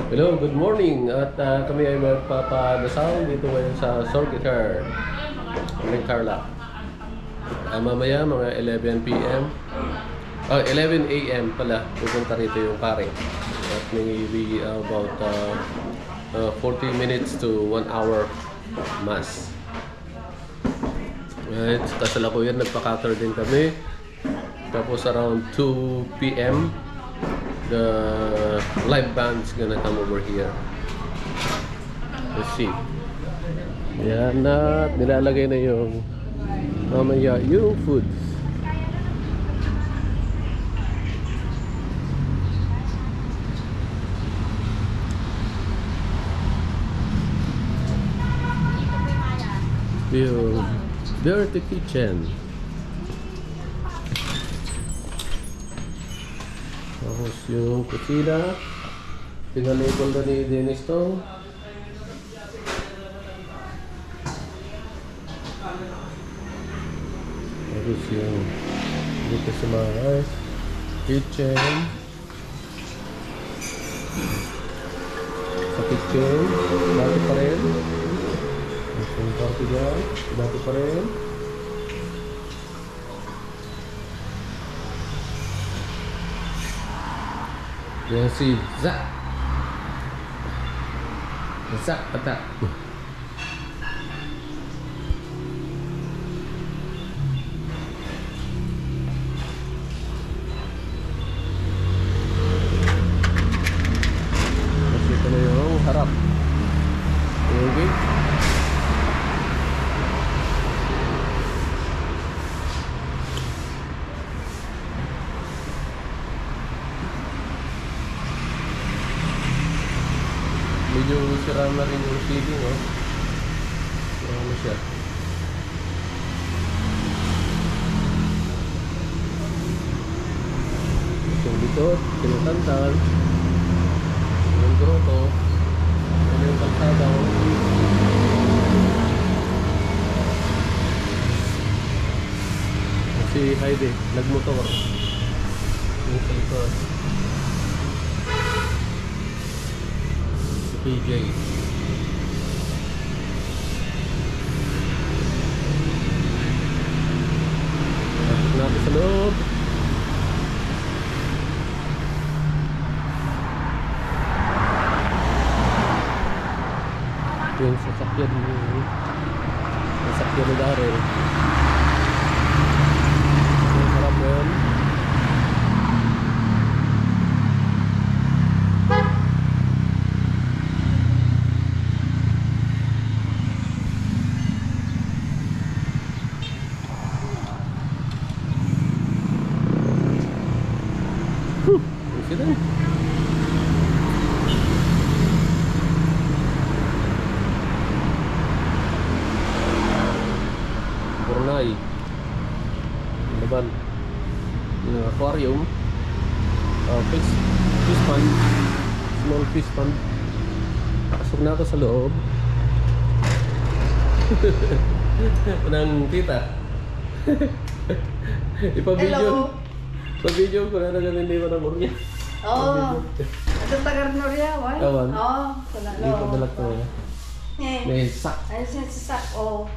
Hello, good morning. At kami ay magpapadasal dito ngayon sa Sorgitar, Aming Carla. Mamaya mga 11 p.m. 11 a.m. pala pupunta rito yung pare. At maybe about 40 minutes to 1 hour mass. Right, sa kasalukuyan nagpa-cutter din kami. Tapos around 2 p.m. the live band's gonna come over here. Let's see. Yan na, nilalagay na yung mamaya yung foods. Yung dirty kitchen. Tapos yung kusina, pinalabel na ni Dennis to. Tapos yung dito sa mga kitchen. Sa kitchen, dati pa rin. Yung party dyan, dati pa rin. Yan si Zach. Zach Patak. Kasi ito na yung harap. Okay. Medyo sira na rin yung ceiling, oh. Sira na siya. So dito, tinutantan. Yung grotto. Ano yung kalsada, oh. Si Heidi, nagmotor. Yung sa likod. PJ. Pasok natin sa loob. Yung sasakyan ni Daryl. Yung harap mo yun. Sila. Bornay. Laban. Yung aquarium. Fish pond. Small fish pond. Pasok na ako sa loob. Unang tita. Ipa-video. Pa-video ko na hindi mo na murya. Oo. Ito tagar Noria, why? Awan. Oo. Hindi ko balak to. May sak. Ano siya sa sak? Oo.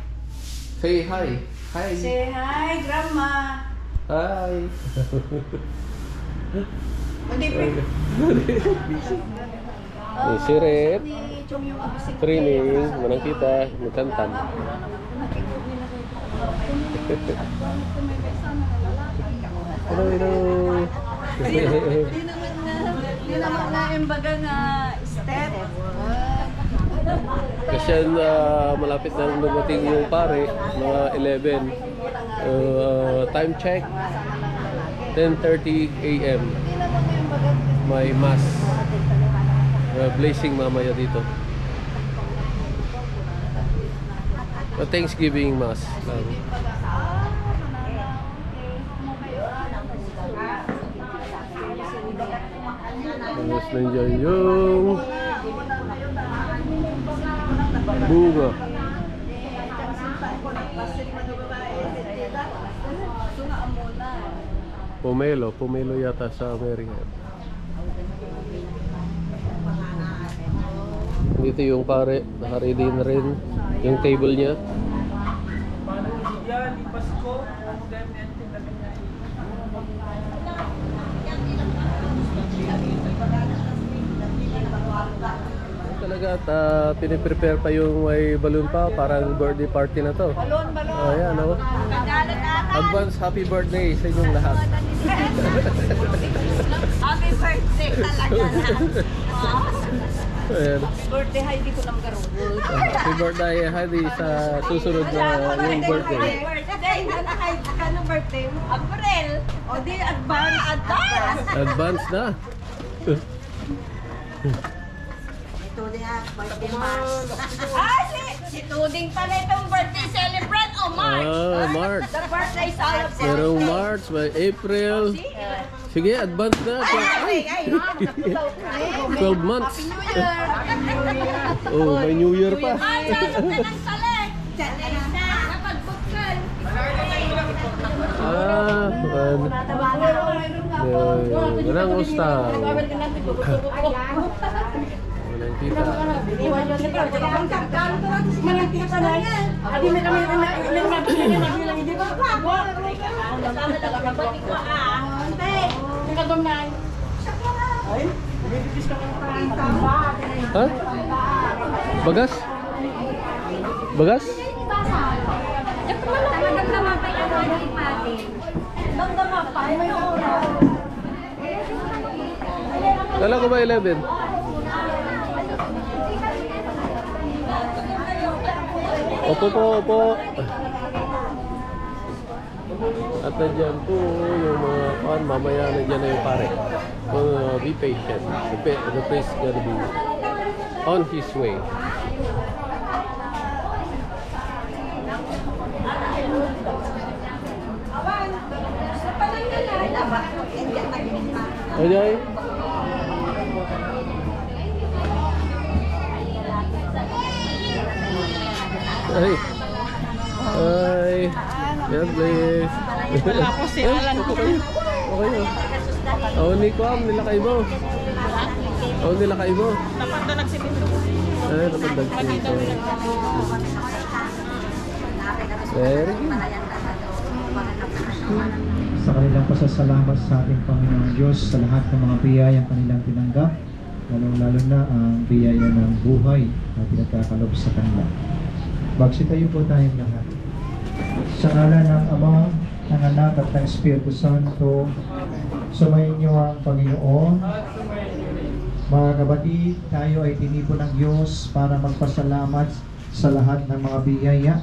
Say hi. Hi. Say hi, Grandma. Hi. Malipit. Si Red. Training. Manang kita. Magkantan. Hello. Hindi naman na yung baga nga step. Kasi malapit na dumating yung pare, mga 11. Time check, 10:30 a.m. May mass. Blessing mamaya dito. Thanksgiving mass. Mas nandiyan yung bunga. Pomelo yata sa Amerika. Dito yung pare, naka-ready na rin yung table niya. Talaga at piniprepare pa yung may balloon pa, parang birthday party na to. Balon. Ayan, oh. Advance happy birthday sa inyong lahat. Happy birthday talaga na. Ayan. Birthday, hi, di ko lang garo. Happy birthday, Heidi, sa susunod na yung birthday. Birthday, ano birthday? April. O di, advance. Advance na. Ah, si Tuding pala itong birthday celebrant. O, March. March. The birthday celebrant. Merong March, may April. Sige, advance na. Ay, 12 months. Happy New Year. Oh, may New Year pa. Ay, lalap ka ng salik. Napag-book ka. Ganang usta. Walang kita. Ha? Bagas? Bagas? Kala ko ba 11? Opo po, opo. At nandiyan po yung mga pan, mamaya nandiyan na yung pare. Be patient. The priest gonna be on his way. Okay. Ay. Ay. God bless. Wala ko si Alan. Okay. Oh, ni Kwam, nila kay mo. Oh, nila kay mo. Napandalag si Pinto. Ay, napandag dito. Very good. Sa kanilang pasasalamat sa ating Panginoong Diyos sa lahat ng mga biyayang kanilang tinanggap, lalong-lalo na ang biyaya ng buhay na pinagkakalob sa kanila. Magsitayo po tayong lahat. Sa ngalan ng Ama, ng Anak at ng Espiritu Santo, sumayin niyo ang Panginoon. Mga kapatid, tayo ay tinipon ng Diyos para magpasalamat sa lahat ng mga biyaya.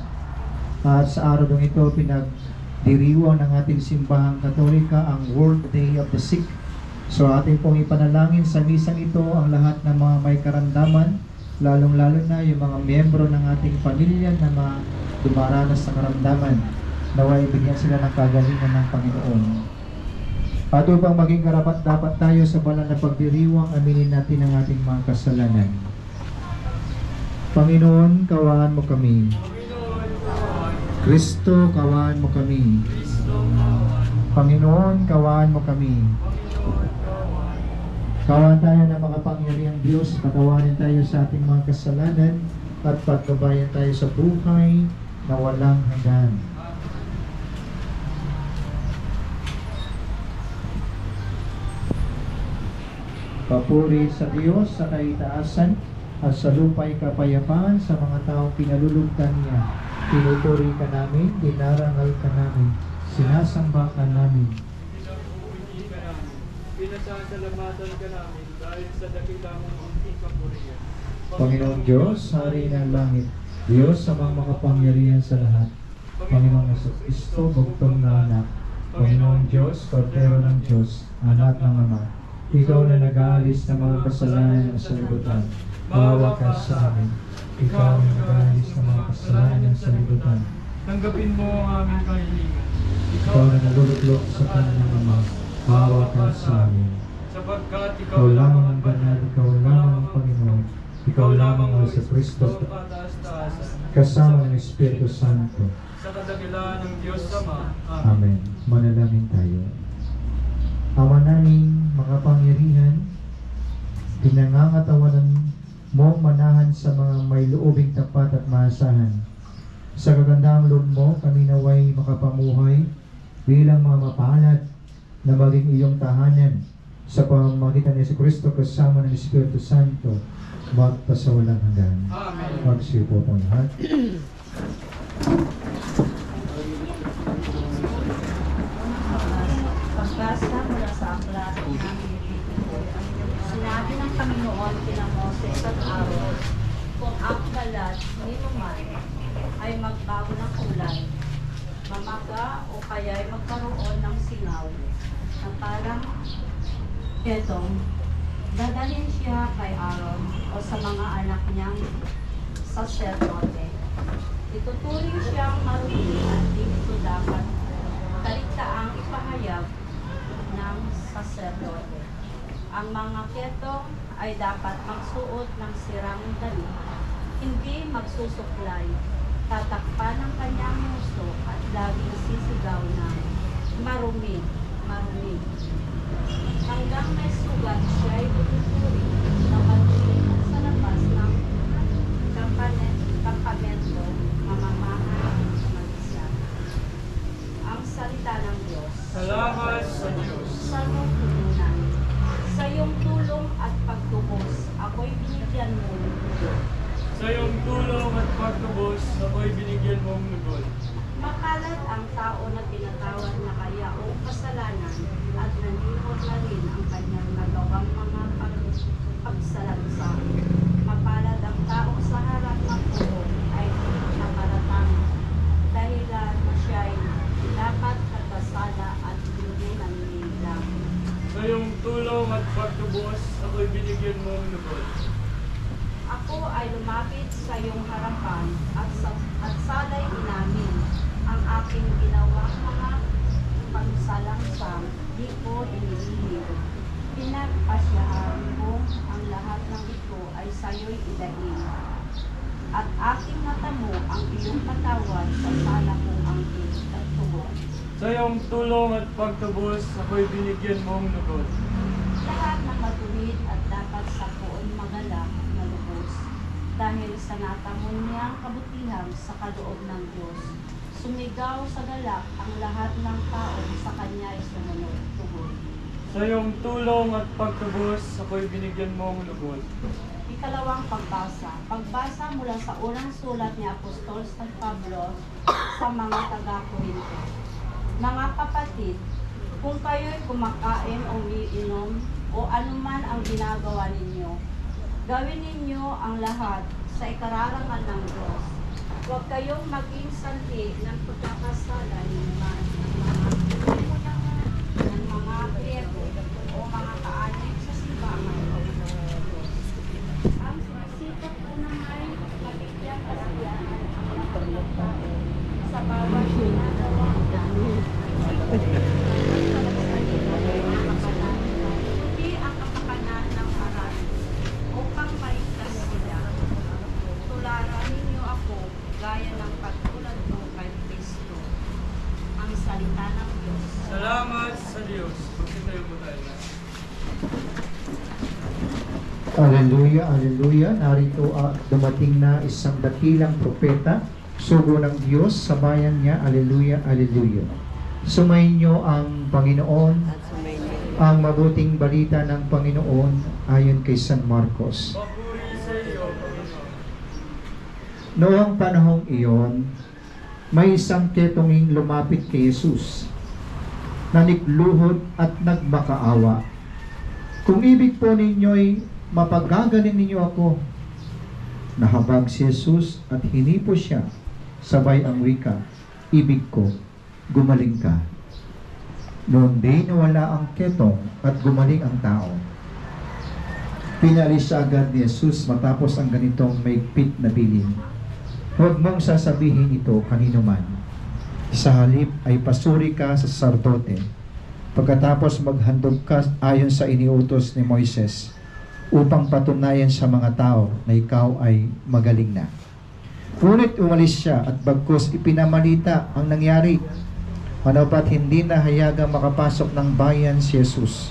At sa araw ng ito, pinagdiriwang ng ating simbahang Katolika ang World Day of the Sick. So ating pong ipanalangin sa misang ito ang lahat ng mga may karamdaman, lalong-lalo na yung mga miyembro ng ating pamilya na dumaranas sa karamdaman. Naway bigyan sila ng kagalingan ng Panginoon. At upang maging karapat dapat tayo sa banal na pagdiriwang, aminin natin ang ating mga kasalanan. Panginoon, kaawaan mo kami. Kristo, kaawaan mo kami. Panginoon, kaawaan mo kami. Kaawaan tayo ng makapangyarihang Diyos, patawarin tayo sa ating mga kasalanan at patnubayan tayo sa buhay na walang hanggan. Papuri sa Diyos sa kaitaasan at sa lupa'y kapayapaan sa mga taong pinalulugdan niya. Pinupuri ka namin, dinarangal ka namin, sinasamba ka namin. Pinasasalamatan ka namin dahil sa dakilang munting kapurihan. Panginoong Diyos, Hari ng langit, Diyos sa mga makapangyarihan sa lahat, Panginoong Kristo, bugtong na anak, Panginoong Diyos, Kordero ng Diyos, anak ng Ama, ikaw na nag-aalis ng mga kasalanan sa libutan, maawa ka sa amin. Ikaw na nag-aalis ng mga kasalanan sa libutan, Tanggapin mo ang aming kahilingan. ikaw na naluluklok sa kanyang Ama, maawa ka sa amin. Sapagkat Ikaw lamang ang banal, ikaw lamang ang Panginoon, ikaw lamang ang sa Kristo, kataas-taasan. kasama ng Espiritu Santo. Sa kadakilaan ng Diyos Ama. Amen. Manalangin tayo. Ama naming mga pangyarihan, pinangangatawanan mo manahan sa mga may loobing tapat at maasahan. Sa kagandahang loob mo, kami naway makapamuhay bilang mga mapalad na maging iyong tahanan sa pamamagitan ni Kristo kasama ng Espiritu Santo magpasawalang hanggan. Amen. Magsipo po lahat. Pagbasa mula sa aklat ng Levitico. Sinabi ng Panginoon kina Moses at Aaron, kung ang balat ni man ay magbago ng kulay, mamaga o kaya'y magkaroon ng singaw na parang ketong, dadalhin siya kay Aaron o sa mga anak niyang saserdote. Ituturing siyang marumi at dito dapat kaligtaang ipahayag ng saserdote. Ang mga ketong ay dapat magsuot ng sirang damit, hindi magsusuklay, tatakpan ng kanyang nguso at laging sisigaw na marumi, marumi. Hanggang may sugat siya ay tututuring na marumi sa labas ng kampamento, mamamahan sa mag-isa. Ang salita ng Diyos. Salamat sa Diyos. Sa iyong turunan, sa iyong tulong at pagtubos, ako'y binigyan mo ng lugod. Sa iyong tulong at pagtubos, ako'y binigyan mong lugod. Makalat ang tao na tinatawad na kayaong kasalanan at nanihot na rin ang kanyang nagawang mga pagsalansa. Mapalad ang tao sa harap ng puso ay nakaratang dahilan na siya'y dapat nagkasala at hindi naninilang. Sa iyong tulong at pagtubos, ako'y binigyan mong lugod. Ako ay lumapit sa iyong harapan at sala'y inamin ang aking ginawang mga pagsalangsang, di ko inilihim. Pinagpasyahan mo ang lahat ng ito ay sa'yo'y idahin. At aking natamo ang iyong patawad sa sala kong angkin at tugon. Sa iyong tulong at pagtubos, ako'y binigyan mong lugod. Lahat ng matuwid at dapat sa poon magalak na lubos, dahil sa natamon niyang kabutihan sa kaloob ng Diyos. Sumigaw sa galak ang lahat ng tao sa kanya'y sumunod tugon. Sa iyong tulong at pagtubos, ako'y binigyan mong lugod. Ikalawang pagbasa. Pagbasa mula sa unang sulat ni Apostol San Pablo sa mga taga-Korinto. Mga kapatid, kung kayo'y kumakain o umiinom o anuman ang ginagawa ninyo, gawin ninyo ang lahat sa ikararangal ng Diyos. Huwag kayong maging sanhi ng pagkakasala ng mga Griego o mga kaanib sa simbahan o Diyos. Ang sinikap ko naman mabigyan kasiyahan ang paglatao sa bawat ginagawa namin. Hindi ang kapakanan ng harap upang maligtas sila. Tularan ninyo ako gaya ng pagtulad ko kay Kristo. Ang salita ng Diyos. Salamat sa Diyos. Magsitayo mo tayo. Alleluia, alleluia. Narito dumating na isang dakilang propeta, sugo ng Diyos sa bayan niya. Alleluia, alleluia. Sumayin niyo ang Panginoon, ang mabuting balita ng Panginoon ayon kay San Marcos. Papuri sa iyo, Panginoon. Noong panahong iyon, may isang ketonging lumapit kay Jesus, nanikluhod at nagmakaawa. Kung ibig po ninyo'y mapagagaling ninyo ako. Nahabag si Jesus at hinipo siya, sabay ang wika, ibig ko, gumaling ka. Noon din nawala ang ketong at gumaling ang tao. Pinalis siya agad ni Jesus matapos ang ganitong maigpit na bilin. Huwag mong sasabihin ito kanino man. Sa halip ay pasuri ka sa saserdote. Pagkatapos maghandog ka ayon sa iniutos ni Moises upang patunayan sa mga tao na ikaw ay magaling na. Ngunit umalis siya at bagkus ipinamalita ang nangyari. Ano ba't hindi na hayagang makapasok ng bayan si Jesus?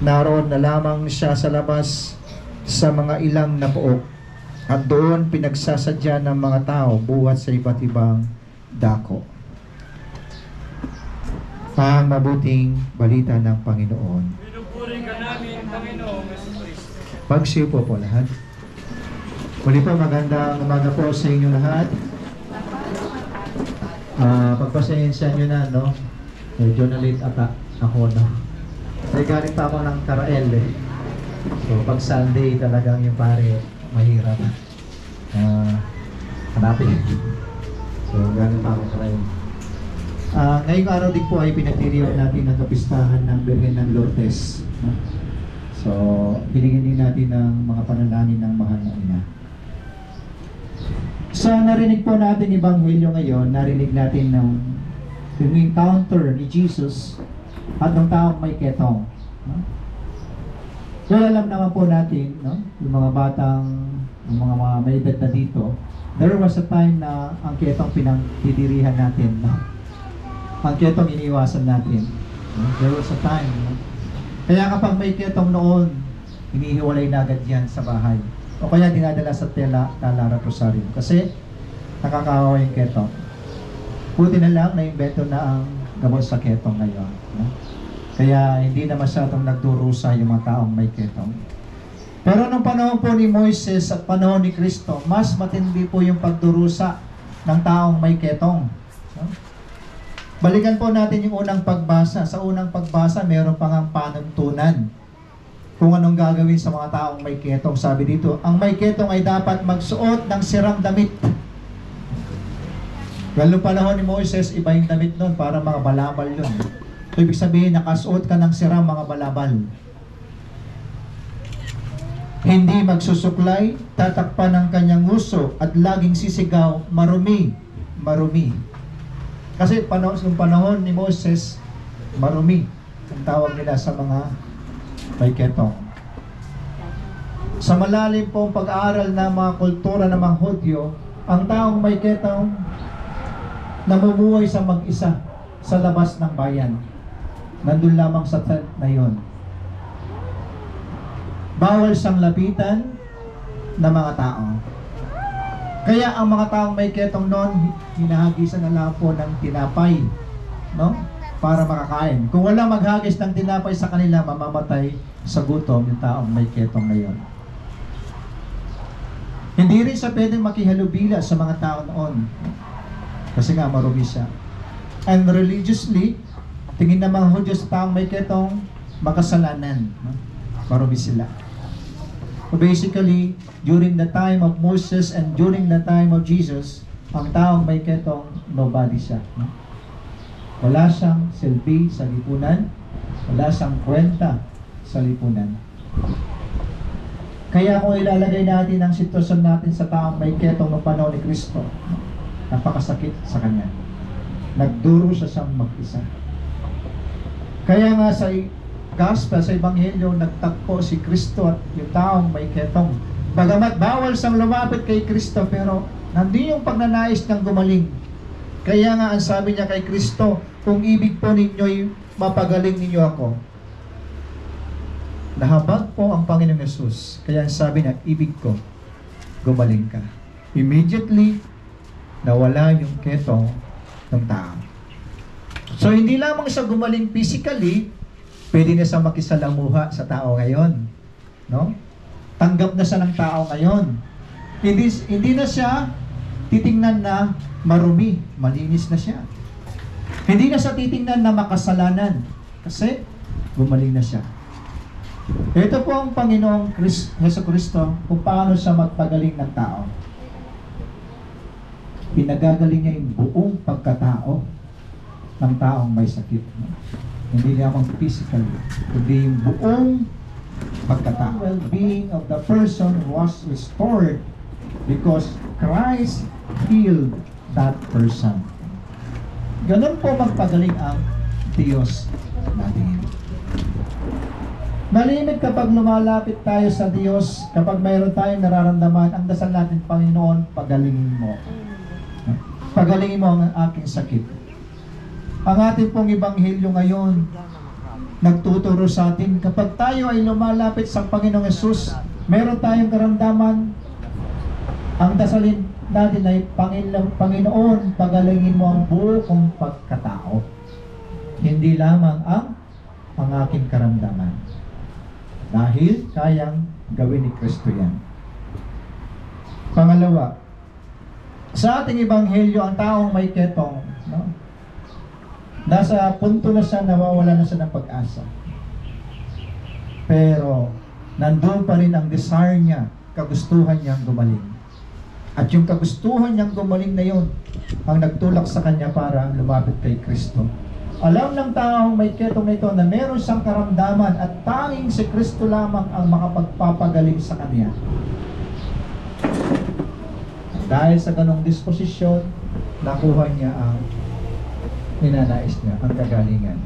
Naroon na lamang siya sa labas sa mga ilang na pook at doon pinagsasadya ng mga tao buhat sa iba't ibang dako ang mabuting balita ng Panginoon. Pinupuri ka namin, Panginoong Jesucristo. Pagsiupo po lahat. Muli po, magandang umaga po sa inyo lahat. Pagpasensya nyo na, no? Medyo na late ata ako, no? May galing pa ako ng Karael, eh. So, pag Sunday talagang yung pare, mahirap. Hanapin. So, galing pa ako Karael. Ngayong araw din po ay pinagdiriwan natin ang kapistahan ng Birhen ng Lourdes, no? So, binigyan din natin ng mga panalangin ng mahal na ina. Sa narinig po natin Ebanghelyo ngayon, narinig natin ng encounter ni Jesus at ng taong may ketong. No? Well, alam naman po natin, no? Yung mga batang, yung mga may edad na dito, there was a time na ang ketong pinagdidirihan natin. No? Ang ketong iniiwasan natin. No? There was a time. No? Kaya kapag may ketong noon, hinihiwalay na agad yan sa bahay. O kaya dinadala sa Talara Rosario. Kasi nakakawawa yung ketong. Buti na lang na-invento na ang gamot sa ketong ngayon. No? Kaya hindi na masyadong nagdurusa yung mga taong may ketong. Pero nung panahon po ni Moises at panahon ni Kristo, mas matindi po yung pagdurusa ng taong may ketong. No? Balikan po natin yung unang pagbasa. Sa unang pagbasa, mayroon pang ang panuntunan kung anong gagawin sa mga taong may ketong. Sabi dito, ang may ketong ay dapat magsuot ng sirang damit. Well, noong panahon ni Moises, iba yung damit nun, para mga balabal yun. So, ibig sabihin, nakasuot ka ng sirang mga balabal. Hindi magsusuklay, tatakpan ng kanyang uso, at laging sisigaw, marumi, marumi. Kasi yung panahon ni Moses, marumi ang tawag nila sa mga may ketong. Sa malalim pong pag-aaral ng mga kultura ng mga Hudyo, ang taong may ketong namumuhay sa mag-isa sa labas ng bayan. Nandun lamang sa tent na yon. Bawal siyang lapitan ng mga tao. Kaya ang mga taong may ketong noon, hinahagisan na lang po ng tinapay, no? Para makakain. Kung wala maghagis ng tinapay sa kanila, mamamatay sa gutom yung taong may ketong ngayon. Hindi rin siya pwedeng makihalubila sa mga tao noon. Kasi nga marumi siya. And religiously, tingin ng mga Hudyo sa taong may ketong, makasalanan. No? Marumi sila. So basically, during the time of Moses and during the time of Jesus, ang taong may ketong, nobody siya. No? Wala siyang silbi sa lipunan, wala siyang kwenta sa lipunan. Kaya kung ilalagay natin ang sitwasyon natin sa taong may ketong ng panahon ni Kristo, napakasakit sa kanya. Nagduro siya siyang mag-isa. Kaya nga sa Gospel, sa Ebanghelyo, nagtagpo si Kristo at yung taong may ketong. Bagamat bawal siyang lumapit kay Kristo, pero nandun yung pagnanais niyang gumaling. Kaya nga ang sabi niya kay Kristo, kung ibig po ninyo'y mapagaling ninyo ako. Nahabag po ang Panginoong Yesus. Kaya ang sabi niya, ibig ko, gumaling ka. Immediately, nawala yung ketong ng tao. So hindi lamang siya gumaling physically, pwede na siya makisalamuha sa tao ngayon. No? Tanggap na siya ng tao ngayon. Hindi na siya titingnan na marumi, malinis na siya. Hindi na siya titingnan na makasalanan kasi gumaling na siya. Ito po ang Panginoong Jesucristo kung paano siya magpagaling ng tao. Pinagagaling niya yung buong pagkatao ng taong may sakit. Hindi lamang physically, kundi yung buong pagkatao. Well-being of the person was restored because Christ healed that person. Ganun po magpagaling ang Diyos natin. Malimit kapag lumalapit tayo sa Diyos, kapag mayroon tayong nararamdaman, ang dasal natin, Panginoon, pagalingin mo. Pagalingin mo ang aking sakit. Ang ating pong Ebanghelyo ngayon, nagtuturo sa atin, kapag tayo ay lumalapit sa Panginoong Yesus, Meron tayong karamdaman, ang dasalin natin ay, Panginoon, pagalingin mo ang buo kong pagkatao. Hindi lamang ang aking karamdaman. Dahil kayang gawin ni Kristo yan. Pangalawa, sa ating ebanghelyo, ang taong may ketong, no? Nasa punto na siya, nawawala na siya ng pag-asa. Pero, nandun pa rin ang desire niya, kagustuhan niyang gumaling. At yung kagustuhan niyang gumaling na yun, ang nagtulak sa kanya para lumapit kay Kristo. Alam ng taong may ketong na ito na meron siyang karamdaman at tanging si Kristo lamang ang makapagpapagaling sa kanya. Dahil sa ganong disposisyon, nakuha niya ang ninanais niya, ang kagalingan.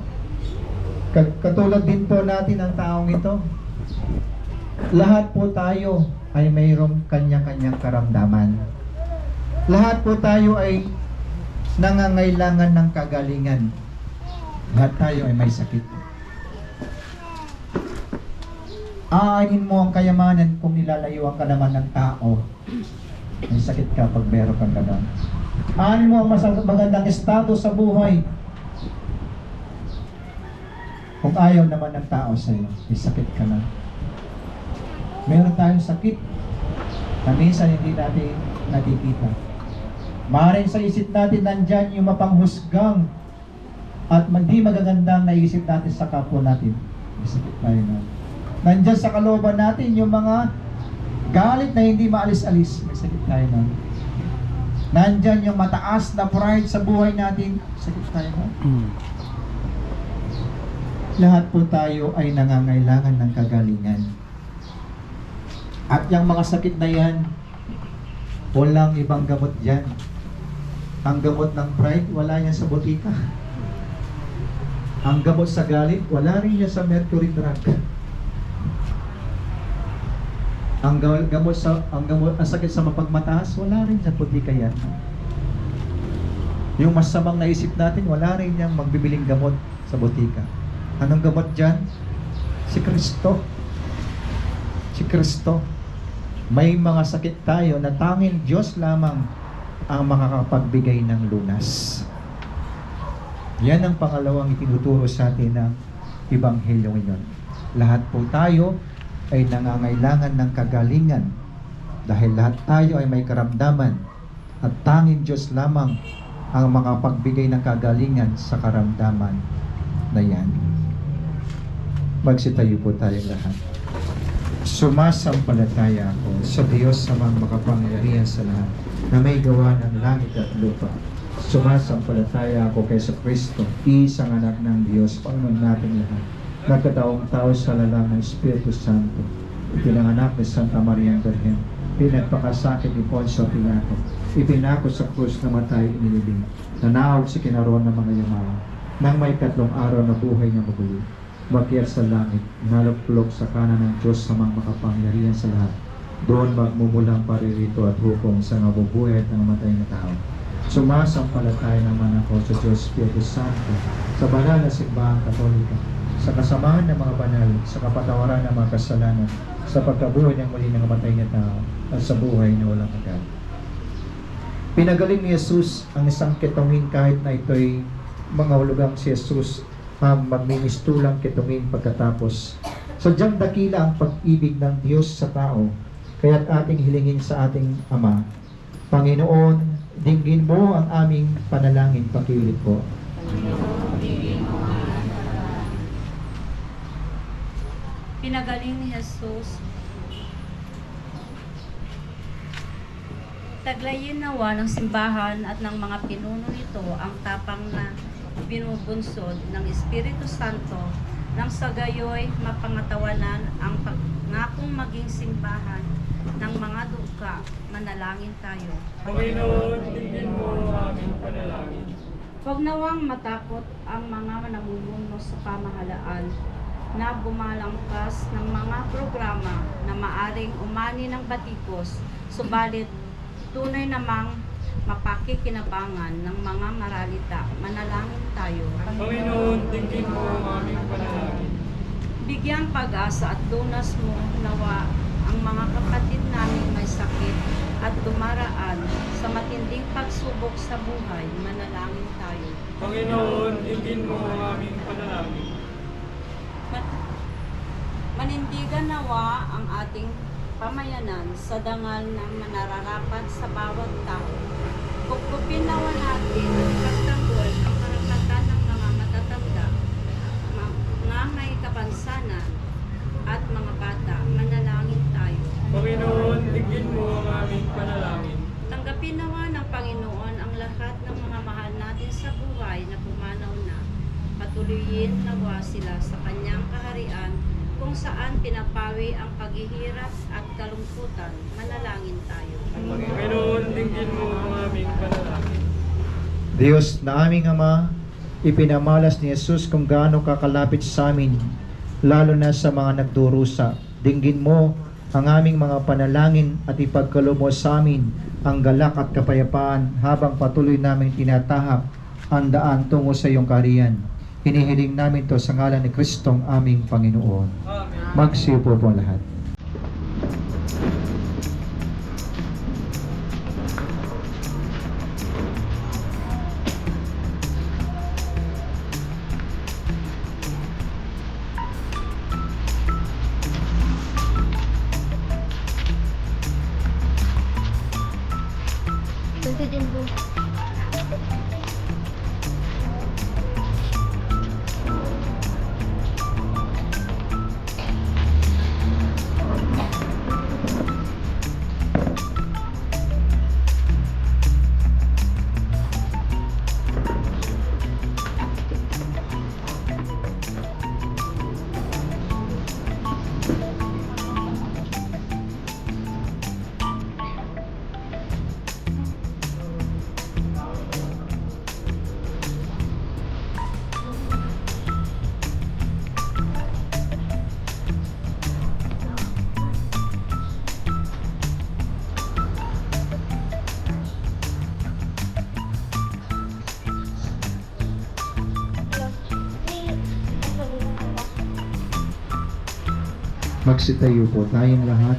Katulad din po natin ang taong ito. Lahat po tayo ay mayroong kanya-kanyang karamdaman. Lahat po tayo ay nangangailangan ng kagalingan. Lahat tayo ay may sakit. Aanin mo ang kayamanan kung nilalayuan ka naman ng tao. May sakit ka pag meron kang gano'n. Aanin mo ang magandang estado sa buhay. Kung ayaw naman ng tao sa iyo, may sakit ka na. Meron tayong sakit na minsan hindi natin nakikita. Maaaring sa isip natin nandyan yung mapanghusgang at hindi magagandang naisip natin sa kapwa natin. May sakit tayo na. Nandyan sa kalooban natin yung mga galit na hindi maalis-alis. May sakit tayo na. Nandyan yung mataas na pride sa buhay natin. May sakit tayo na. Lahat po tayo ay nangangailangan ng kagalingan. At yung mga sakit na yan, walang ibang gamot yan. Ang gamot ng pride, wala yan sa botika. Ang gamot sa galit, wala rin yan sa mercury drug. Ang sakit sa mapagmataas, wala rin sa botika yan. Yung masamang naisip natin, wala rin yan magbibiling gamot sa botika. Anong gamot dyan? Si Kristo. Si Kristo. May mga sakit tayo na tanging Diyos lamang ang makakapagbigay ng lunas. Yan ang pangalawang itinuturo sa atin ng Ebanghelyo ngayon. Lahat po tayo ay nangangailangan ng kagalingan dahil lahat tayo ay may karamdaman at tanging Diyos lamang ang makapagbigay ng kagalingan sa karamdaman na yan. Magsitayo po tayong lahat. Sumasampalataya ako sa Diyos sa mga makapangyarihan sa lahat na may gawa ng langit at lupa. Sumasampalataya ako kay Kristo, isang anak ng Diyos, Panginoon nating lahat. Nagkataong tao sa lalang ng Espiritu Santo, ipinanganak ni Santa Maria Virgen, pinagpakasakit ni Poncio Pilato, ipinako sa krus na matay inilibing, nanawag sa kinaroon ng mga yamawa, nang may 3 araw na buhay niya mabuli. Makyat sa langit, nalugplok sa kanan ng Diyos sa mga makapangyarihan sa lahat. Doon magmumulang paririto at hukom sa nabubuhay at ng matay na tao. Sumasampalataya naman ako sa Diyos Espiritu Santo, sa banal na simbahang Katolika, sa kasamaan ng mga banal, sa kapatawaran ng mga kasalanan, sa pagkabuhay ng muli ng matay na tao, at sa buhay na walang hanggan. Pinagaling ni Jesus ang isang ketongin kahit na ito'y mga hulugang si Jesus ang magministulang ketongin pagkatapos. Sadyang dakila ang pag-ibig ng Diyos sa tao, kaya't ating hilingin sa ating Ama, Panginoon, dinggin mo ang aming panalangin, pakiulit po. Pinagaling ni Jesus. Taglayin nawa ng simbahan at ng mga pinuno nito ang tapang na binubunsod ng Espiritu Santo nang sa gayoy mapangatawanan ang pangakong maging simbahan ng mga duka. Manalangin tayo. Panginoon, tingin mo ang aming panalangin. Huwag nawang matakot ang mga namumuno sa pamahalaan na bumalangkas ng mga programa na maaring umani ng batikos, subalit tunay namang mapakikinabangan ng mga maralita. Manalangin tayo. Panginoon, tingin mo ang aming panalangin. Bigyang pag-asa at lunas mo nawa ang ang mga kapatid namin may sakit at dumaraan sa matinding pagsubok sa buhay, manalangin tayo. Panginoon, tingin mo ang aming panalangin. Manindigan nawa ang ating pamayanan sa dangal ng manararapat sa bawat tao. Kukupin nawa natin at pagtanggol ang karapatan ng mga matatanda, mga may kapansanan, at mga bata. Manalangin tayo. Panginoon, tingin mo ang aming panalangin. Tanggapin nawa ng Panginoon ang lahat ng mga mahal natin sa buhay na pumanaw na. Patuloyin nawa sila sa kanyang kaharian kung saan pinapawi ang paghihirap at kalungkutan. Manalangin tayo. Panginoon, tingin mo ang aming panalangin. Diyos na aming Ama, ipinamalas ni Jesus kung gaano kakalapit sa amin, lalo na sa mga nagdurusa. Dinggin mo ang aming mga panalangin at ipagkaloob mo sa amin ang galak at kapayapaan habang patuloy namin tinatahak ang daan tungo sa iyong kaharian. Hinihiling namin to sa ngalan ni Kristong aming Panginoon. Amen. Magsiupo po lahat. Magsitayo po tayong lahat.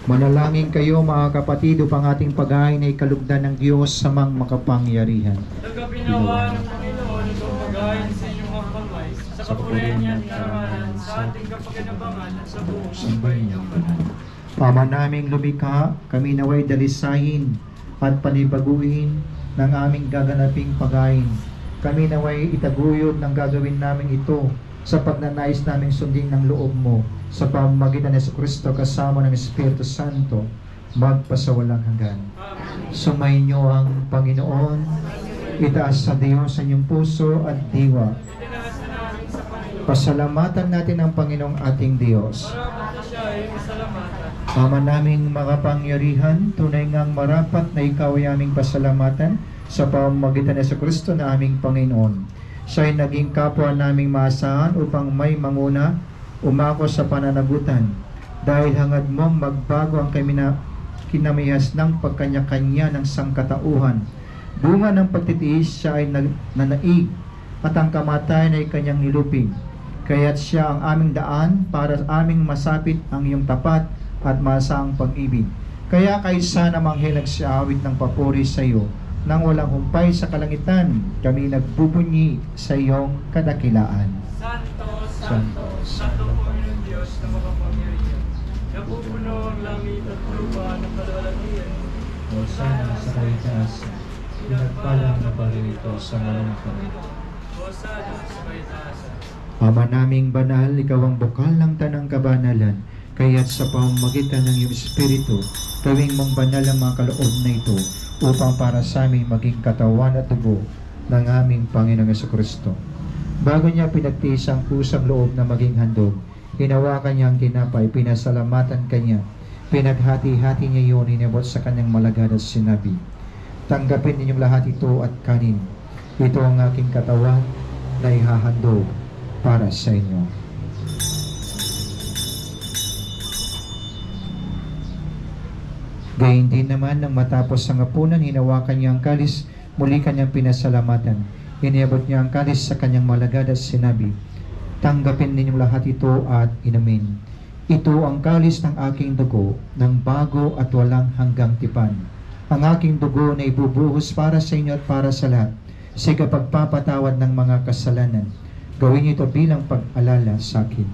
Manalangin kayo mga kapatid upang ating paghain ay kalugdan ng Diyos sa mang makapangyarihan. Tanggapin nawa ng Panginoon itong paghain sa inyong mga kamay, sa kapurihan niya at karangalan, sa ating kapakinabangan at sa buong sambay niyang banal. Ama naming lumikha, kami naway dalisahin at panibaguhin ng aming gaganaping paghain. Kami naway itaguyod ng gagawin namin ito sa pagnanais naming sundin ng loob mo sa pamamagitan ni Kristo kasama ng Espiritu Santo magpasawalang hanggan. Sumainyo ang Panginoon, itaas sa Diyos sa inyong puso at diwa. Itinaas na namin sa Panginoon. Pasalamatan natin ang Panginoong ating Diyos. Marapat na siya ay masalamatan. Ama naming makapangyarihan, tunay ngang marapat na ikaw ay aming pasalamatan sa pamamagitan ni Kristo na aming Panginoon. Siya ay naging kapwa naming maasahan upang may manguna, umako sa pananagutan. Dahil hangad mong magbago ang kinamihas ng pagkanya-kanya ng sangkatauhan. Bunga ng pagtitiis siya ay nanaig at ang kamatayan ay kanyang nilupig. Kaya't siya ang aming daan para aming masapit ang iyong tapat at masaang pag-ibig. Kaya kaysa namang nagsiawit ng papuri sa iyo, nang walang humpay sa kalangitan, kami nagbubunyi sa iyong kadakilaan. Santo, Santo, Santo Panginoon Diyos na makapangyarihan. Napupuno ang langit at lupa ng kalwalhatian. Hosana sa kaitaasan, pinagpalang na ito sa malangkang. Hosana sa kaitaasan. Ama naming banal, ikaw ang bukal ng tanang kabanalan, kaya't sa pamamagitan ng iyong Espiritu, gawing mong banal ang mga kaloob na ito, upang para sa amin maging katawan at dugo ng aming Panginoong Jesucristo. Bago niya pinagtiis ang kusang loob na maging handog, hinawakan niya ang tinapay, pinasalamatan kanya, pinaghati-hati niya yun, inabot sa kanyang malagad at sinabi, tanggapin ninyong lahat ito at kanin. Ito ang aking katawan na ihahandog para sa inyo. Gayun din naman nang matapos ang hapunan, hinawakan niya ang kalis, muli kanyang pinasalamatan. Iniabot niya ang kalis sa kanyang malagad at sinabi, tanggapin ninyong lahat ito at inumin. Ito ang kalis ng aking dugo, ng bago at walang hanggang tipan. Ang aking dugo na ibubuhos para sa inyo at para sa lahat, sa kapagpapatawad ng mga kasalanan. Gawin ito bilang pag-alala sa akin.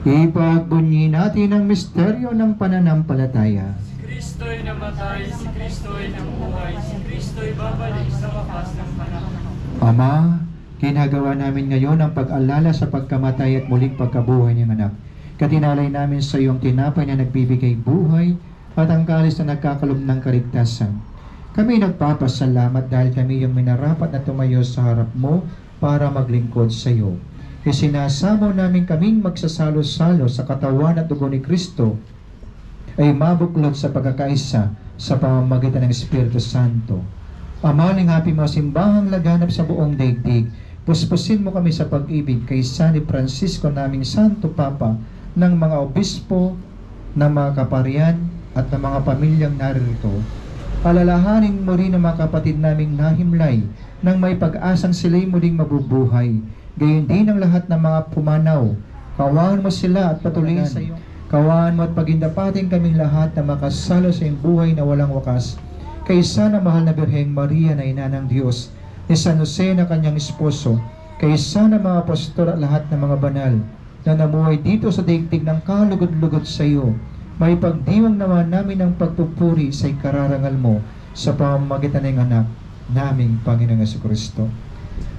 Ipagbunyi natin ang misteryo ng pananampalataya. Si Kristo'y namatay, si Kristo'y nabuhay, si Kristo'y babalik sa wakas ng panahon. Ama, ginagawa namin ngayon ang pag-alala sa pagkamatay at muling pagkabuhay ng anak. Katinalay namin sa iyong tinapay na nagbibigay buhay at ang kalis na nagkakalob ng kaligtasan. Kami nagpapasalamat dahil kami yung minarapat na tumayo sa harap mo para maglingkod sa iyo. Isinasamo namin kaming magsasalo-salo sa katawan at dugo ni Kristo ay mabuklod sa pagkakaisa sa pamamagitan ng Espiritu Santo. Ama, lingapin mo simbahang laganap sa buong daigdig. Puspusin mo kami sa pag-ibig kay San Francisco naming Santo Papa, ng mga obispo, ng mga kaparian at ng mga pamilyang naririto. Alalahanin mo rin ang mga kapatid naming nahimlay nang may pag-asang sila'y muling mabubuhay. Gayon din ang lahat ng mga pumanaw. Kawan mo sila at patuloy sa iyo. Kawan mo at pagindapatin kaming lahat na makasalo sa iyong buhay na walang wakas. Kaysa na mahal na Birheng Maria na ina ng Diyos, ni San Jose na kanyang esposo, kaysa na mga apostol at lahat ng mga banal na namuhay dito sa daigdig ng kalugod-lugod sa iyo, may pagdiwang naman namin ang pagpupuri sa ikararangal mo sa pamamagitan ng anak naming Panginoong Jesucristo.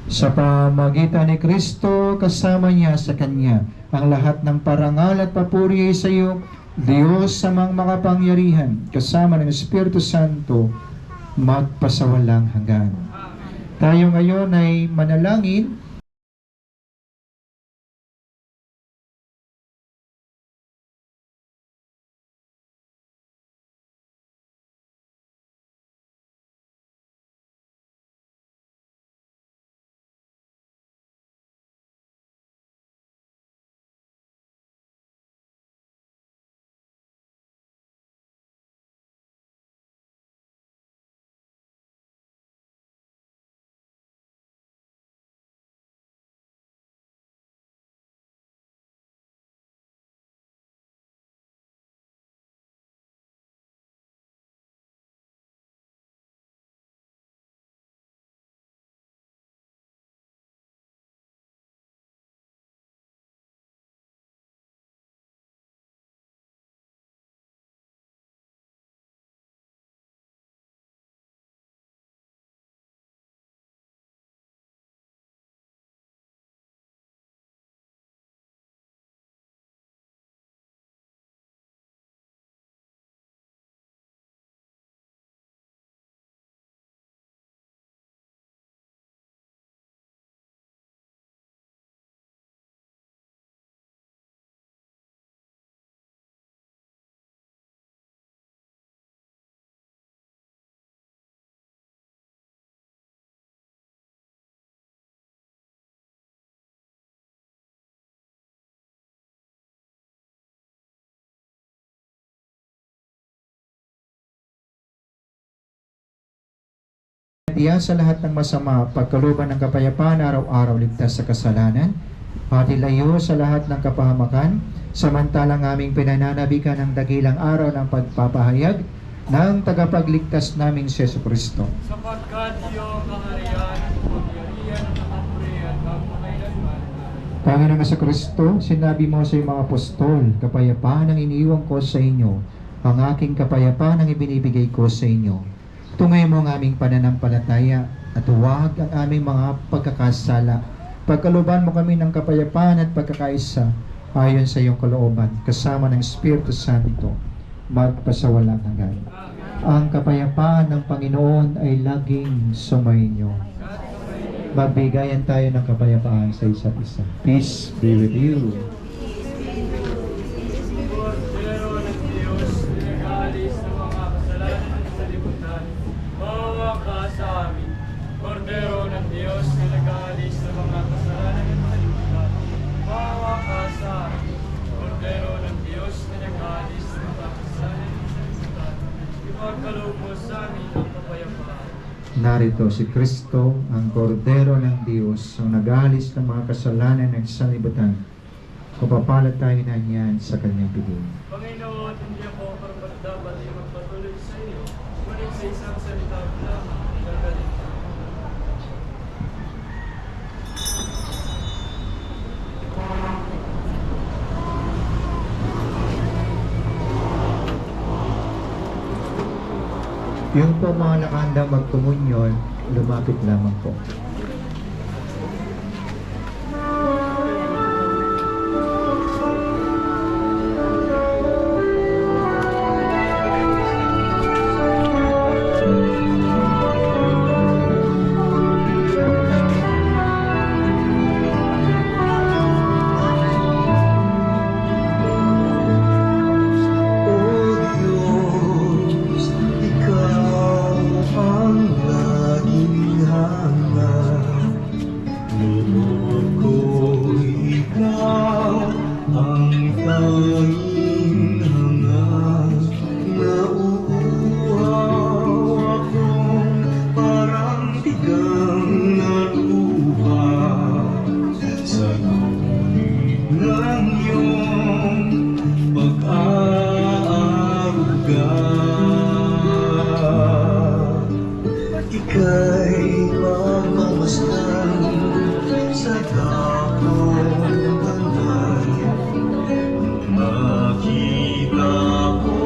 Sa pamamagitan ni Kristo, kasama niya sa Kanya, ang lahat ng parangal at papuri ay sa iyo, Diyos sa mga makapangyarihan, kasama ng Espiritu Santo, magpasawalang hanggan. Tayo ngayon ay manalangin. Diyan sa lahat ng masama, pagkaluban ng kapayapaan araw-araw ligtas sa kasalanan, pati layo sa lahat ng kapahamakan, samantalang aming pinananabikan ng dakilang araw ng pagpapahayag ng tagapagligtas naming si Jesucristo. Sapagkat iyong kaharian, pagpaparihan at kapurihan magpakailanman. Panginoong Jesucristo, sinabi mo sa iyong mga apostol, kapayapaan ang iniiwan ko sa inyo, ang aking kapayapaan ang ibinibigay ko sa inyo. Tungay mo ang aming pananampalataya at huwag ang aming mga pagkakasala. Pagkaluban mo kami ng kapayapaan at pagkakaisa ayon sa iyong kalooban, kasama ng Espiritu Santo, magpasawalang hanggan. Ang kapayapaan ng Panginoon ay laging sumainyo. Magbigayan tayo ng kapayapaan sa isa't isa. Peace be with you. Kordero ng Diyos, pinag-aalis ng mga kasalanan sa libutan, maawa ka sa amin. Kordero ng Diyos, pinag-aalis ng mga kasalanan sa libutan, maawa ka sa amin. Kordero ng Diyos, pinag-aalis ng mga kasalanan sa libutan, ipagkaloob mo sa amin ang kapayapaan. Narito si Kristo, ang kordero ng Diyos, ang nag-aalis ng mga kasalanan ng sanlibutan. Kapapalad tayo na niyan sa kanyang piling. Panginoon, hindi ako dapat ay magpatuloy sa iyo. Ngunit sa isang salita mo lamang, gagaling ka. Yung po mga nakahandang magkomunyon, lumapit lamang po. Ika'y magmamasdan sa dakong banday. Makita ko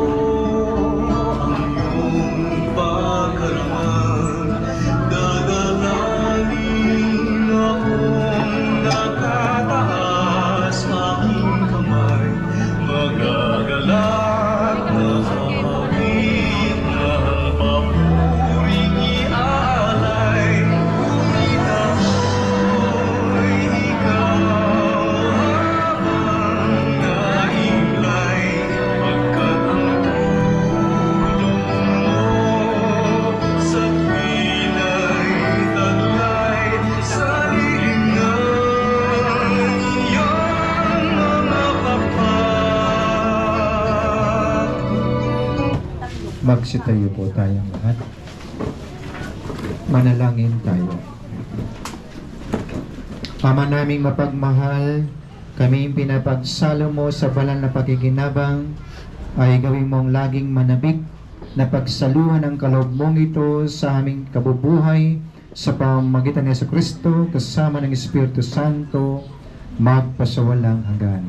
ang iyong pagkaraman. Dadalangin akong nakataas aking kamay. Magagalak na hawig ng papuring iaalay. Ngunit ako'y ikaw habang naimlay. Pagkat ang tulong mo sa tuwina'y taglay sa lilim ng iyong mga papat. Magsitayo po tayong lahat. Manalangin tayo. Ama naming mapagmahal, kami pinapagsalo mo sa banal na pakikinabang ay gawin mong laging manabik na pagsaluhan ang kaloob mong ito sa aming kabubuhay sa pamamagitan ni Jesucristo kasama ng Espiritu Santo magpasawalang hanggan.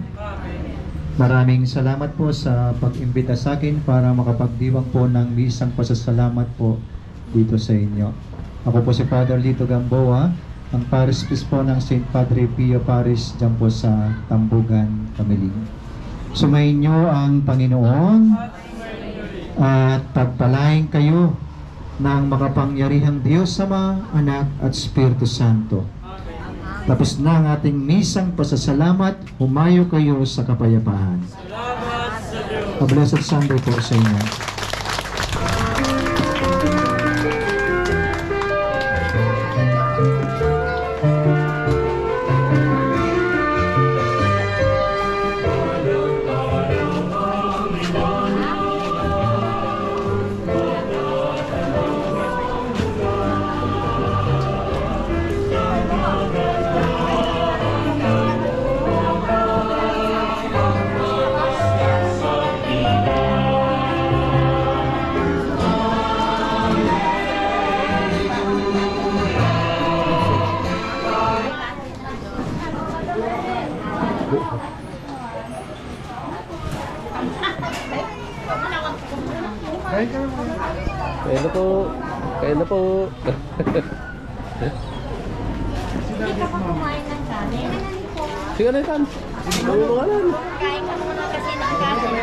Maraming salamat po sa pag-imbita sa akin para makapagdiwang po ng misang pasasalamat po dito sa inyo. Ako po si Father Lito Gamboa, ang Parish Priest po ng St. Padre Pio Parish dyan po sa Tambugan, Kamiling. Sumayin niyo ang Panginoon at pagpalain kayo ng makapangyarihang Diyos Ama, Anak at Espiritu Santo. Tapos na ang ating misang pasasalamat, humayo kayo sa kapayapaan. Salamat sa Diyos. A blessed Sunday po sa inyo. Kaya na po. Kaya na po. Hindi ka pa kumain ng kanin. Sige na itan. Mamungalan. Kain ka muna kasi ng kanin.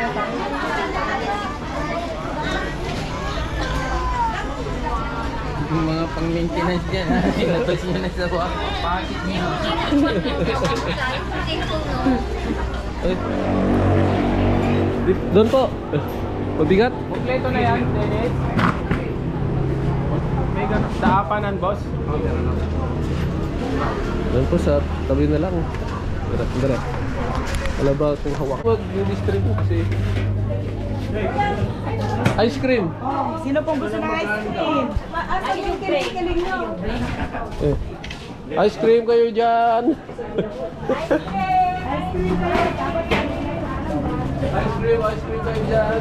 Yung mga pang-maintenance dyan, ha? Sinabas nyo na sa pocket niyo. Ay. Doon po. Mabigat. Kompleto na yan, Dennis. May daapanan, boss. Doon po sa tabi na lang. Direct. Wala ba itong hawak? Mag-distribute kasi. Ice cream. Sino pong gusto ng ice cream? Ay, yung kiling nyo. Eh. Ice cream kayo dyan. Ice cream kayo dyan.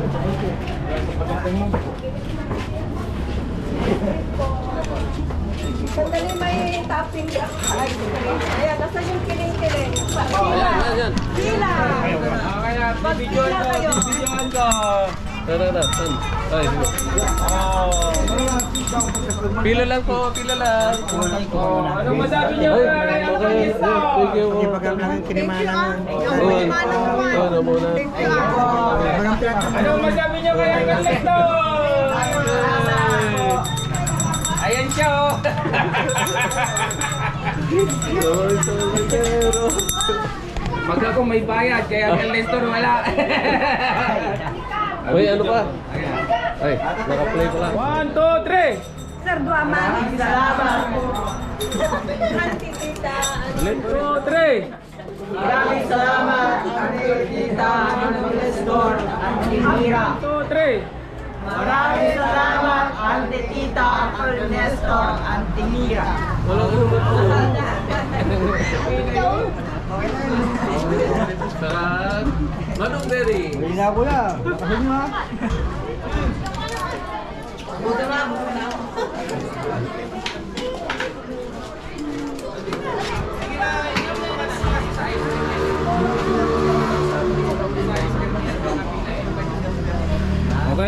Sandali may topping ang ice cream. Ayan, nasa yung kiling-kiling. Ayan. Sila! Kaya, bibidyoan ko, bibidyoan ko. Tara. Ay, sige. Pila lang po, pila lang. Anong masabi niyo? Ay, okay. Thank you. Oo, muna. Anong masabi niyo kaya ng Nestor? Ayan siya oh. Pag ako may bayad, kaya ang Nestor wala. Uy, ano pa? Ay, naka-play pala. 1, 2, 3. Sir Duaman. Salamat po. Auntie Tita. 2, 3. Maraming salamat, Auntie Tita, Auntie Nestor, Auntie Mira. 2, 3. Maraming salamat, Auntie Tita, Auntie Nestor, Auntie Mira. Sarap. Manong Berry.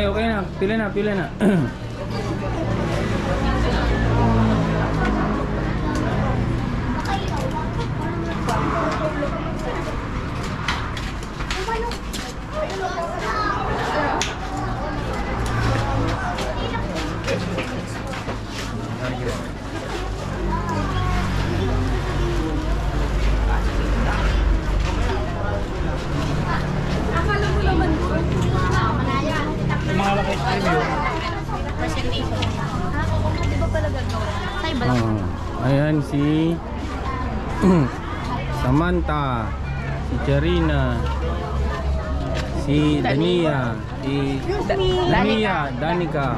Okay na. Pila na. Ayan si Samantha, si Charina, si Dania, si Danica.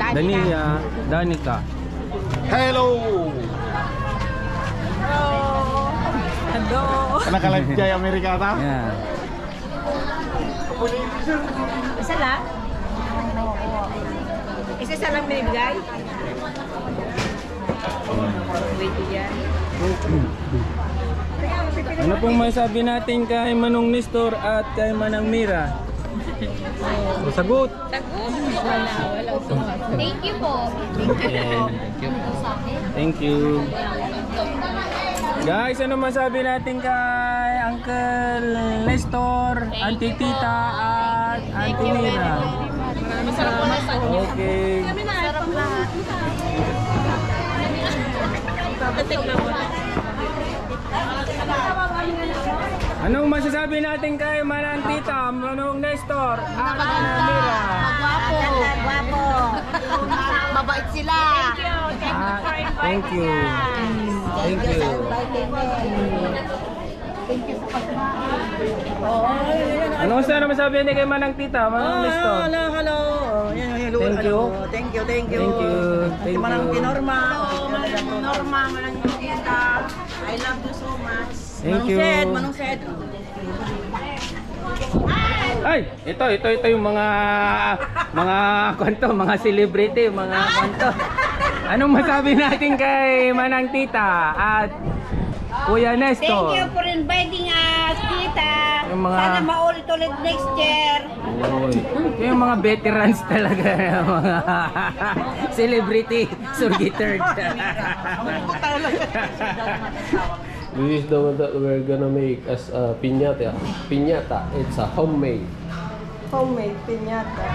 Hello! Nakalive kayo Amerika ta? Ayan. Isa lang? Isa lang binibigay? Wait yan. Ano pong may sabi natin kay Manong Nestor at kay Manang Mira? Sagot. Thank you po. Thank you. Guys, ano masabi natin kay Uncle Nestor, Auntie Tita at Auntie Mira? Okay. Sarap lahat. Anong masasabi natin kay Manang Tita, Manong Nestor at Manang Mira? Guwapo. Mabait sila. Thank you. Thank you. Ano masabi niyo kay Manang Tita, Manong Nestor? Hello. Yan, Thank you. Thank you. Thank you. Thank Manang you. Norma. Norma, Manang Tita. I love you so much. Thank you. Manong Sed. Ay, ito yung mga kwento, mga celebrity, mga kwento. Anong masabi natin kay Manang Tita at Kuya Nestor? Thank you for inviting us, Tita. Yung mga- Sana maulit-ulit next year. Uy, yung mga veterans talaga, mga celebrity, Surgi Third. This is the one that we're gonna make as a piñata. Piñata. It's a homemade. Homemade piñata.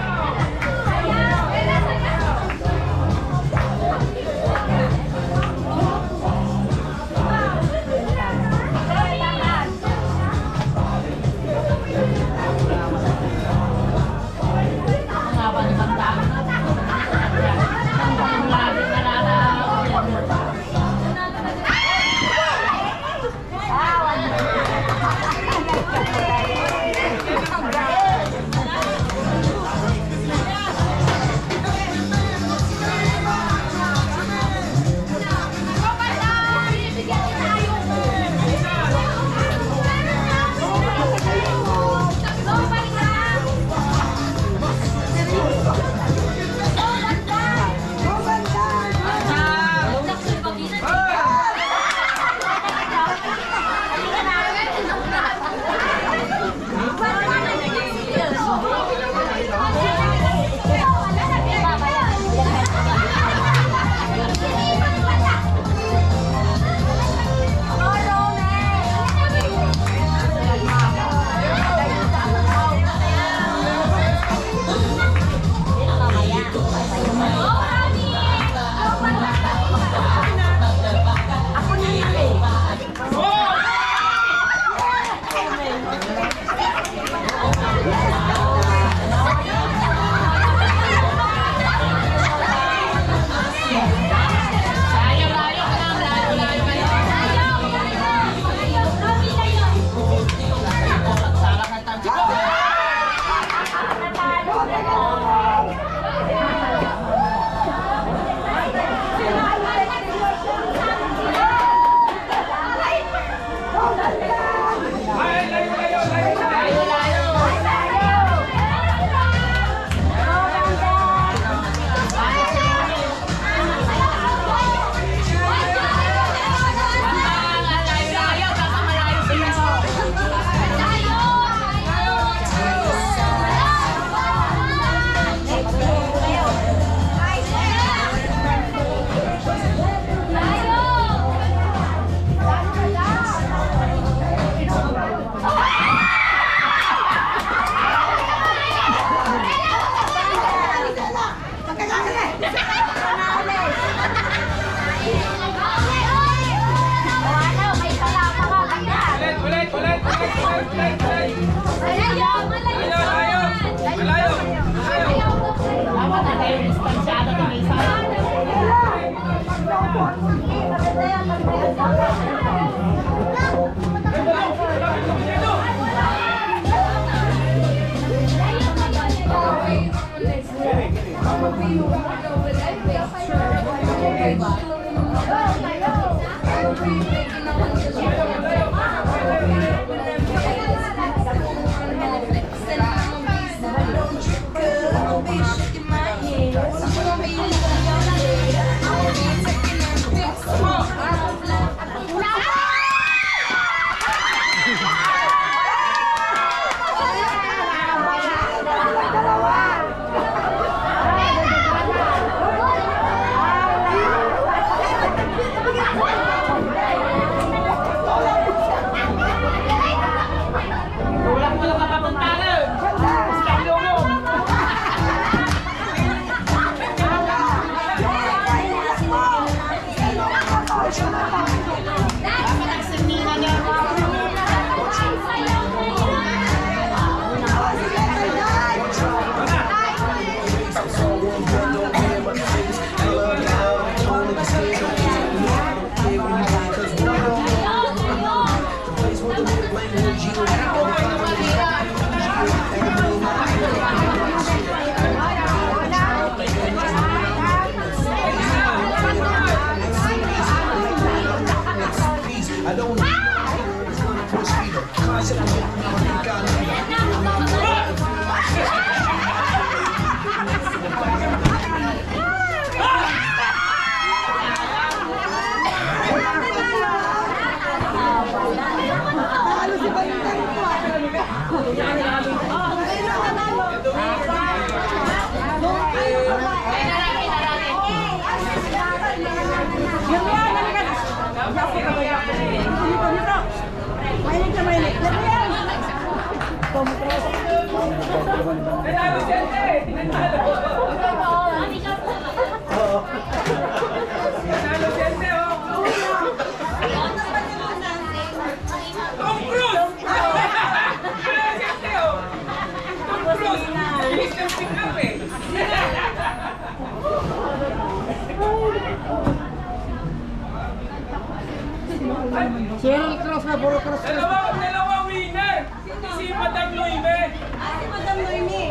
Cheryl Cross na, puro cross. Dalawang winner! Si Madam Noime! Si Madam Noemi.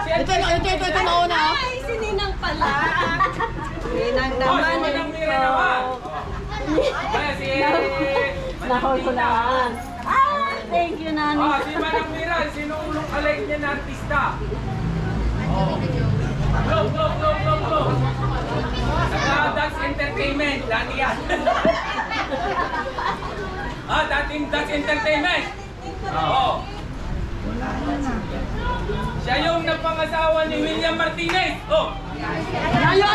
Sino ito? Ito nauna. Ay, si Ninang pala. Ninang Oh, si Madam Mira naman! Ay, si... Nahol ko naman. Ah, thank you, Nani. Oh, si Madam Mira, sinulong alay niya na artista. Go! Dance Entertainment, dati yan. Dating Dance Entertainment. Oo. Siya yung napangasawa ni William Martinez. Oh. Yayo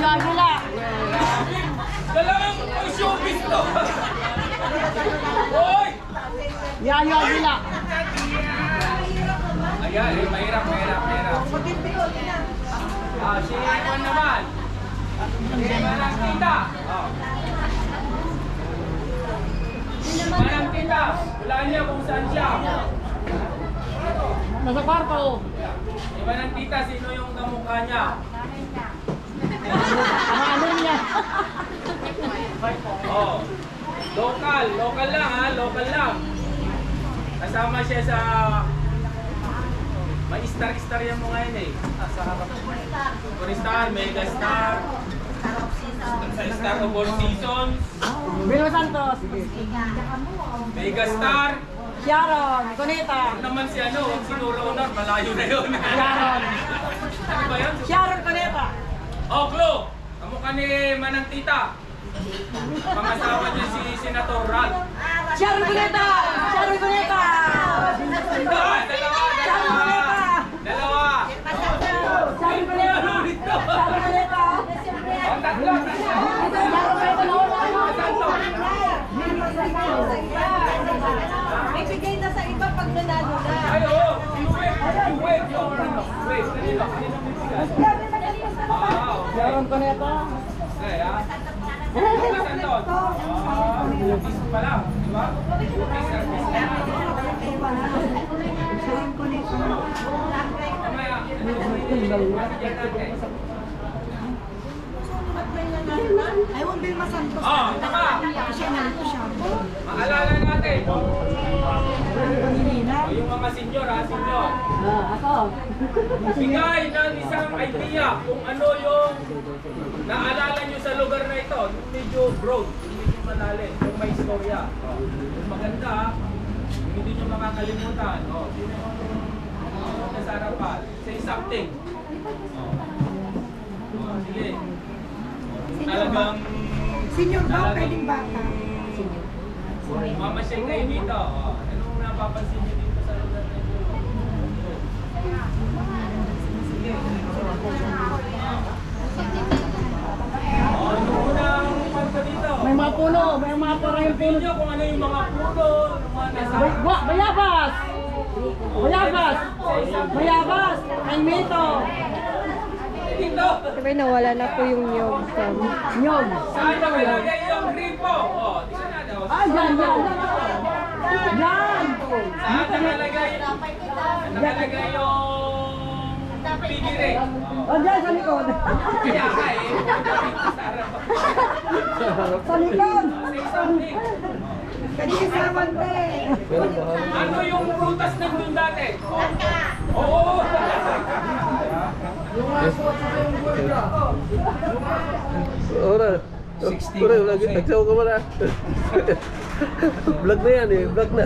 Aguila! Dalawang showbiz to. Hoy! Yayo Aguila! Ayan, mahirap. Si Juan naman. Manang Tita. Manang Tita. Wala niya kung saan siya. Nasa kwarto. Si Manang Tita, sino yung kamukha niya? Ano niya? Oh. Local lang ha, local lang. Kasama siya sa... May star yan mo ngayon eh. Sa harap. Superstar, Megastar. Star of all seasons. Bilo Santos. Megastar. Sharon. Cuneta. Huwag naman si ano, huwag si Nora Honor, malayo na yun. Sharon. Ano ba yun? Sharon Cuneta. Oh, Klo! Kamukha ni Manang Tita. Pangasawa niya si Senator Ral. Sharon Cuneta. Dalawa! Ano dito? Oh, tatlo! Ibigay na sa iba pag nanalo na. Ay, oo! Wait! Kanina bibigay. Sharon Cuneta. Okay, ha? Santos. Isa pa lang, di ba? I won't be masantos. Oh, tama. Siya na ito siya. Maalala natin. O, yung mga senior ha, senior. Bigay ng isang idea kung ano yung naalala nyo sa lugar na ito. Yung medyo broad, yung medyo malalim, yung may istorya. Yung maganda, yung hindi nyo makakalimutan. O, sino yung nasa harapan? Say something. O, sige. Talagang... Senior ba o pwedeng bata? Mamasyal kayo dito. O, anong napapansin nyo dito sa lugar na ito? Ano unang kwento dito? May mga puno, may mga puno yung Sabihin puno. nyo kung ano yung mga puno, yung mga nasa... Bayabas! Bayabas! Bayabas! Kay Mito! Dito! Sabay nawala na po yung nyog from Nyog! Saan nakalagay yung gripo? O, tingnan natin. O, Ah, yan! Yan! saan nakalagay yung pigire? O, dyan sa likod! Kaya ka eh. Sa harapan. Sa likod! Say something. Kanina sa wante. Ano yung prutas nandun dati? Oo! Ora. 60. Ora, nagsaw ka mo na. Vlog na yan eh. Vlog na.